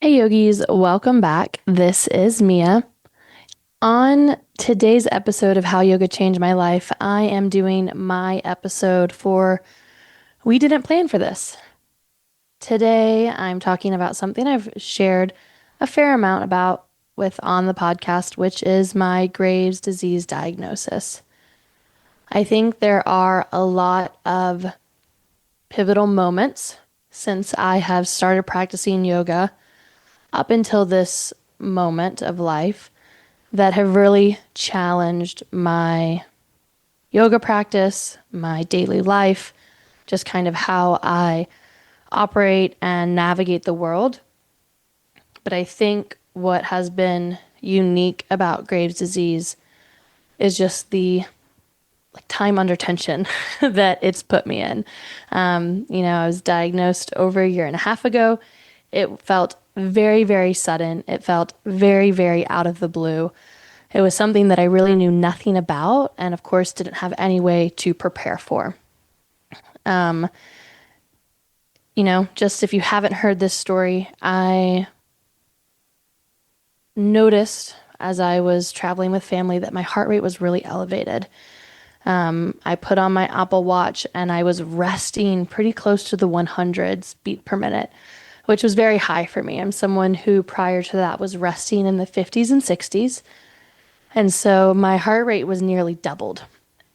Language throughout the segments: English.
Hey yogis, welcome back. This is Mia. On today's episode of How Yoga Changed My Life, I am doing my episode for We Didn't Plan for This. Today, I'm talking about something I've shared a fair amount about with on the podcast, which is my Graves' disease diagnosis. I think there are a lot of pivotal moments since I have started practicing yoga up until this moment of life that have really challenged my yoga practice, my daily life, just kind of how I operate and navigate the world. But I think what has been unique about Graves' disease is just the time under tension that it's put me in. I was diagnosed over a year and a half ago. It felt very, very sudden. It felt very, very out of the blue. It was something that I really knew nothing about and, of course, didn't have any way to prepare for. Um, just if you haven't heard this story, I noticed as I was traveling with family that my heart rate was really elevated. I put on my Apple Watch and I was resting pretty close to the 100s beat per minute, which was very high for me. I'm someone who prior to that was resting in the 50s and 60s. And so my heart rate was nearly doubled.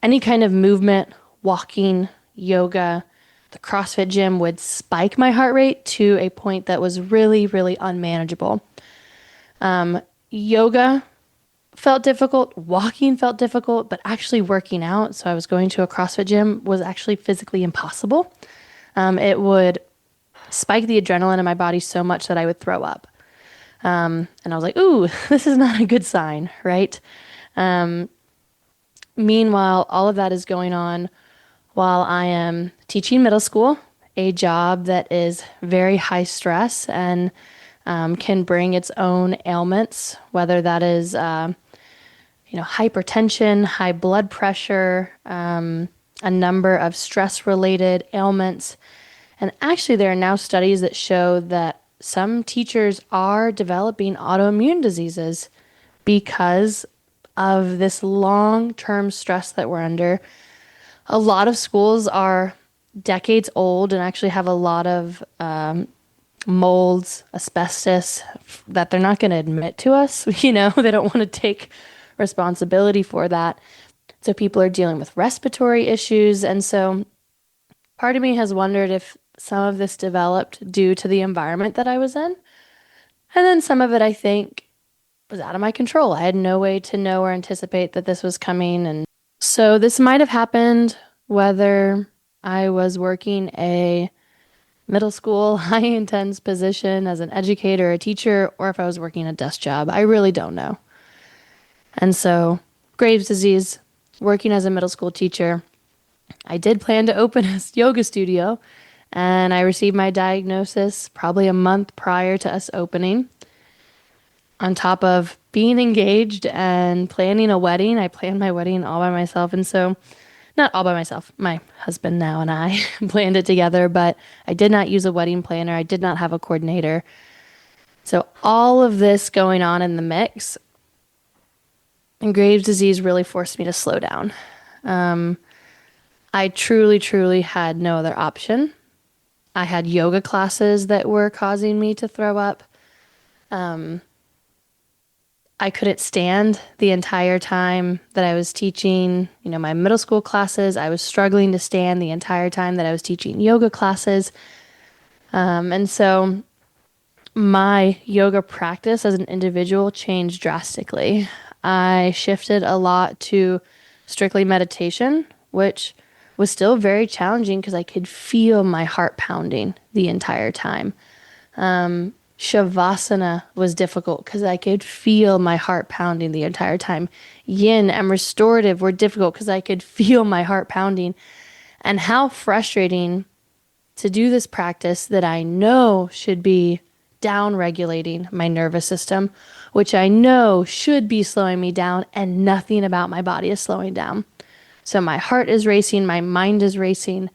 Any kind of movement, walking, yoga, the CrossFit gym would spike my heart rate to a point that was really, really unmanageable. Yoga felt difficult, walking felt difficult, but actually working out, so I was going to a CrossFit gym, was actually physically impossible. It would spike the adrenaline in my body so much that I would throw up. And I was like, ooh, this is not a good sign, right? Meanwhile, all of that is going on while I am teaching middle school, a job that is very high stress and can bring its own ailments, whether that is, hypertension, high blood pressure, a number of stress related ailments. And actually, there are now studies that show that some teachers are developing autoimmune diseases because of this long term stress that we're under. A lot of schools are decades old and actually have a lot of molds, asbestos that they're not going to admit to us. They don't want to take responsibility for that. So people are dealing with respiratory issues. And so part of me has wondered if some of this developed due to the environment that I was in. And then some of it, I think, was out of my control. I had no way to know or anticipate that this was coming. And so this might have happened whether I was working a middle school high intense position as an educator, a teacher, or if I was working a desk job. I really don't know. And so, Graves' disease, working as a middle school teacher, I did plan to open a yoga studio, and I received my diagnosis probably a month prior to us opening. On top of being engaged and planning a wedding, I planned my wedding all by myself. And so, not all by myself, my husband now and I planned it together, but I did not use a wedding planner. I did not have a coordinator. So, all of this going on in the mix, and Graves' disease really forced me to slow down. I truly, truly had no other option. I had yoga classes that were causing me to throw up. I couldn't stand the entire time that I was teaching, my middle school classes. I was struggling to stand the entire time that I was teaching yoga classes. And so my yoga practice as an individual changed drastically. I shifted a lot to strictly meditation, which was still very challenging because I could feel my heart pounding the entire time. Shavasana was difficult because I could feel my heart pounding the entire time. Yin and restorative were difficult because I could feel my heart pounding. And how frustrating to do this practice that I know should be down regulating my nervous system, which I know should be slowing me down, and nothing about my body is slowing down. So my heart is racing, my mind is racing.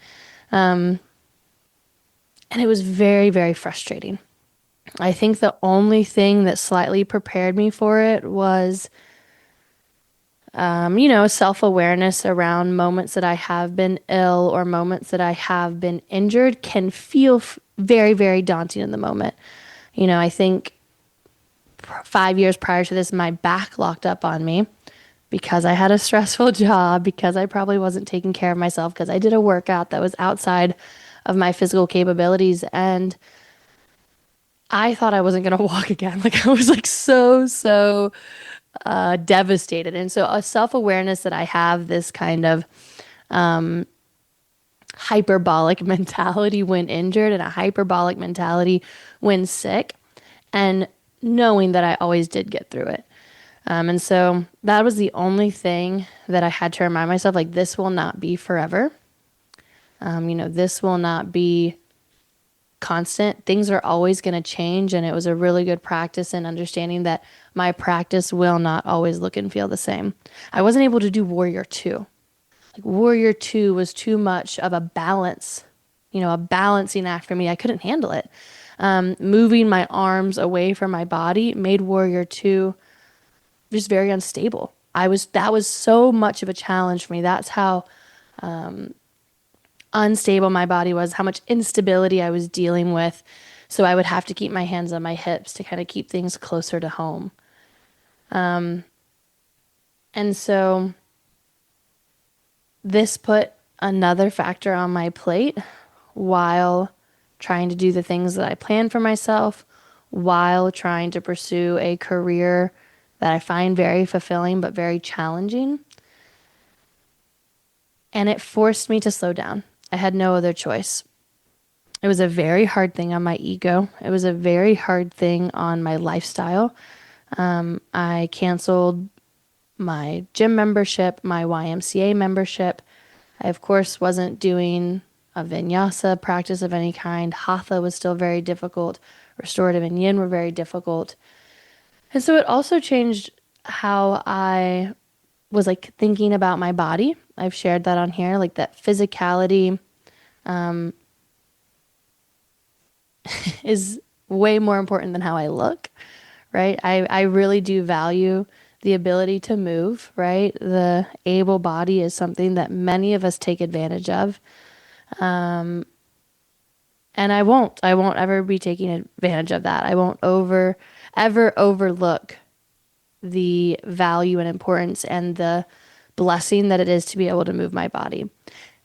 And it was very, very frustrating. I think the only thing that slightly prepared me for it was, self awareness around moments that I have been ill or moments that I have been injured can feel very, very daunting in the moment. I think 5 years prior to this, my back locked up on me because I had a stressful job, because I probably wasn't taking care of myself, because I did a workout that was outside of my physical capabilities. And I thought I wasn't going to walk again. Like I was like so devastated. And so a self awareness that I have this kind of hyperbolic mentality when injured and a hyperbolic mentality when sick, and knowing that I always did get through it. And so that was the only thing that I had to remind myself, like, this will not be forever. This will not be constant. Things are always going to change. And it was a really good practice in understanding that my practice will not always look and feel the same. I wasn't able to do Warrior 2. Like, Warrior 2 was too much of a balance, a balancing act for me. I couldn't handle it. Moving my arms away from my body made Warrior 2 just very unstable. That was so much of a challenge for me. That's how unstable my body was, how much instability I was dealing with. So I would have to keep my hands on my hips to kind of keep things closer to home. And so this put another factor on my plate while trying to do the things that I planned for myself, while trying to pursue a career that I find very fulfilling but very challenging. And it forced me to slow down. I had no other choice. It was a very hard thing on my ego. It was a very hard thing on my lifestyle. I canceled my gym membership, my YMCA membership. I, of course, wasn't doing a vinyasa practice of any kind. Hatha was still very difficult. Restorative and yin were very difficult. And so it also changed how I was like thinking about my body. I've shared that on here, like that physicality is way more important than how I look, right? I really do value the ability to move, right? The able body is something that many of us take advantage of. And I won't ever be taking advantage of that. I won't ever overlook the value and importance and the blessing that it is to be able to move my body.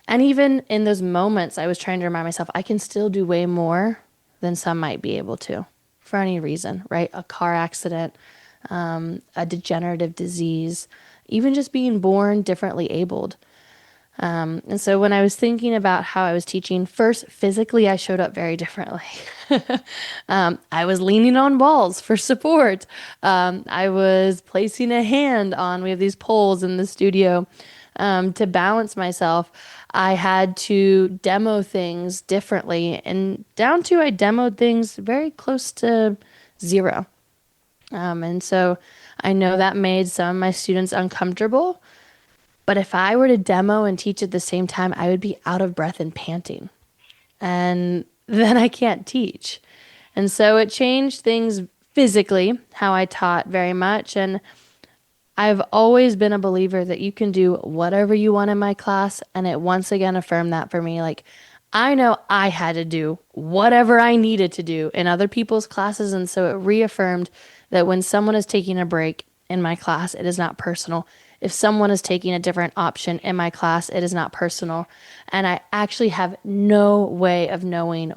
And even in those moments, I was trying to remind myself I can still do way more than some might be able to for any reason, right? A car accident, a degenerative disease, even just being born differently abled. And so when I was thinking about how I was teaching, first physically, I showed up very differently. I was leaning on walls for support. I was placing a hand on, we have these poles in the studio to balance myself. I had to demo things differently, and down to I demoed things very close to zero. And so I know that made some of my students uncomfortable. But if I were to demo and teach at the same time, I would be out of breath and panting. And then I can't teach. And so it changed things physically, how I taught very much. And I've always been a believer that you can do whatever you want in my class. And it once again affirmed that for me. Like, I know I had to do whatever I needed to do in other people's classes. And so it reaffirmed that when someone is taking a break in my class, it is not personal. If someone is taking a different option in my class, it is not personal. And I actually have no way of knowing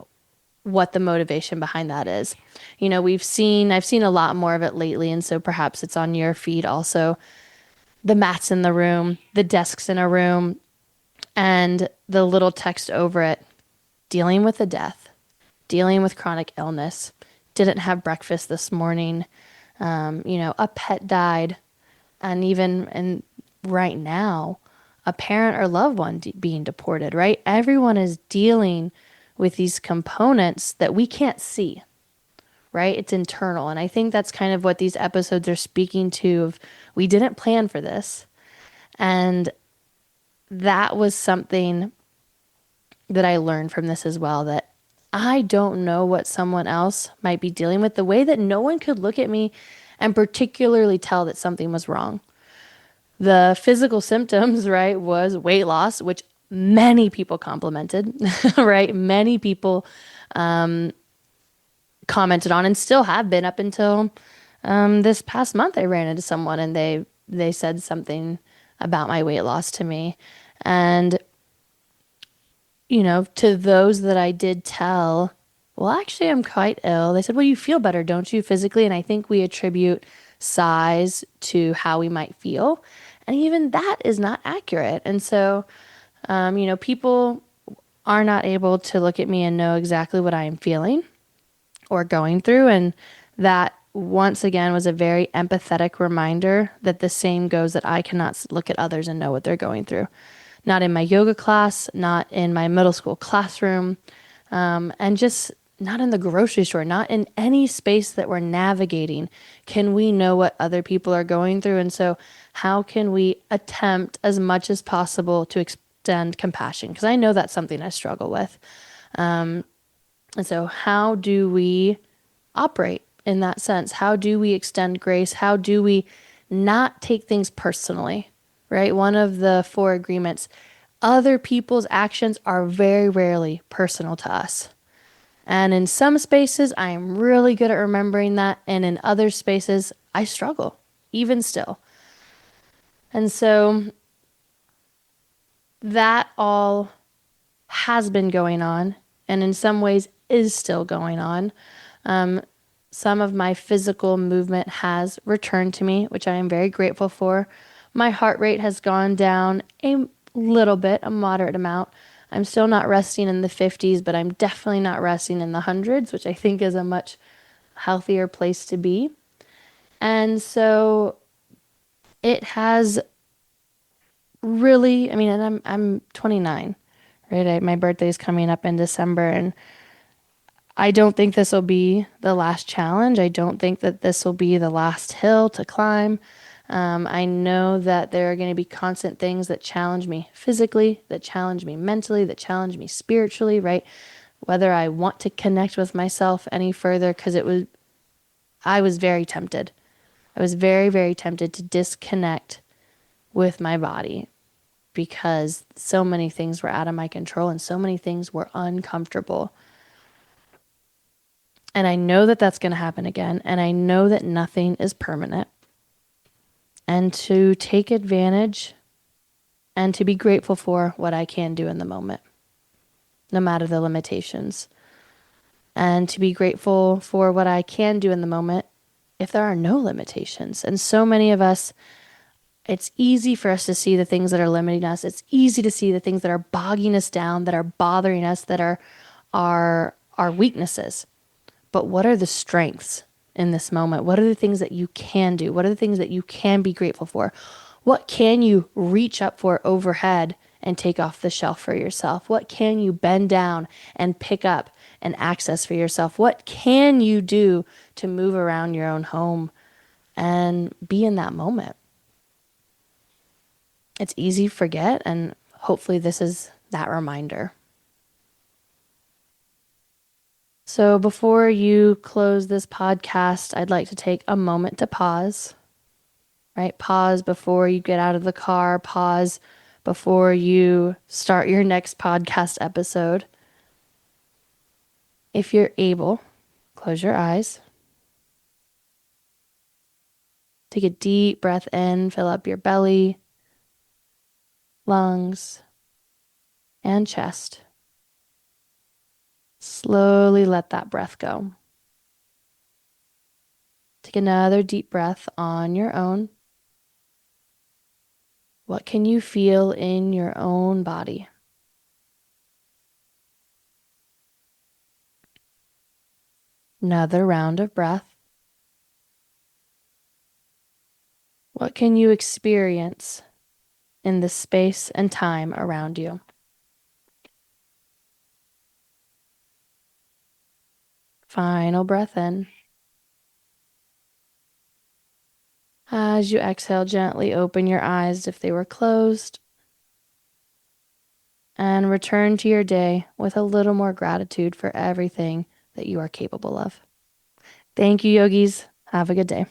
what the motivation behind that is. I've seen a lot more of it lately, and so perhaps it's on your feed also. The mats in the room, the desks in a room, and the little text over it, dealing with a death, dealing with chronic illness, didn't have breakfast this morning, a pet died, and right now, a parent or loved one being deported, right? Everyone is dealing with these components that we can't see, right? It's internal. And I think that's kind of what these episodes are speaking to of we didn't plan for this. And that was something that I learned from this as well, that I don't know what someone else might be dealing with, the way that no one could look at me and particularly tell that something was wrong. The physical symptoms, right, was weight loss, which many people complimented, right? Many people commented on and still have been up until this past month. I ran into someone and they said something about my weight loss to me. And to those that I did tell, well, actually, I'm quite ill. They said, well, you feel better, don't you, physically? And I think we attribute size to how we might feel. And even that is not accurate. And so, people are not able to look at me and know exactly what I am feeling or going through. And that once again was a very empathetic reminder that the same goes that I cannot look at others and know what they're going through. Not in my yoga class, not in my middle school classroom, and just not in the grocery store, not in any space that we're navigating. Can we know what other people are going through? And so, how can we attempt as much as possible to extend compassion? Because I know that's something I struggle with. And so, how do we operate in that sense? How do we extend grace? How do we not take things personally? Right? One of the four agreements, other people's actions are very rarely personal to us. And in some spaces, I am really good at remembering that. And in other spaces, I struggle, even still. And so that all has been going on, and in some ways is still going on. Some of my physical movement has returned to me, which I am very grateful for. My heart rate has gone down a little bit, a moderate amount. I'm still not resting in the 50s, but I'm definitely not resting in the hundreds, which I think is a much healthier place to be. And so it has really, I mean, and I'm 29, right? My birthday is coming up in December, and I don't think this will be the last challenge. I don't think that this will be the last hill to climb. I know that there are going to be constant things that challenge me physically, that challenge me mentally, that challenge me spiritually, right? Whether I want to connect with myself any further, because I was very tempted. I was very, very tempted to disconnect with my body because so many things were out of my control and so many things were uncomfortable. And I know that that's going to happen again. And I know that nothing is permanent. And to take advantage and to be grateful for what I can do in the moment, no matter the limitations. And to be grateful for what I can do in the moment if there are no limitations. And so many of us, it's easy for us to see the things that are limiting us. It's easy to see the things that are bogging us down, that are bothering us, that are our weaknesses. But what are the strengths in this moment? What are the things that you can do? What are the things that you can be grateful for? What can you reach up for overhead and take off the shelf for yourself? What can you bend down and pick up and access for yourself? What can you do to move around your own home and be in that moment? It's easy to forget, and hopefully, this is that reminder. So, before you close this podcast, I'd like to take a moment to pause, right? Pause before you get out of the car, pause before you start your next podcast episode. If you're able, close your eyes. Take a deep breath in, fill up your belly, lungs, and chest. Slowly let that breath go. Take another deep breath on your own. What can you feel in your own body? Another round of breath. What can you experience in the space and time around you? Final breath in. As you exhale, gently open your eyes if they were closed and return to your day with a little more gratitude for everything that you are capable of. Thank you, yogis. Have a good day.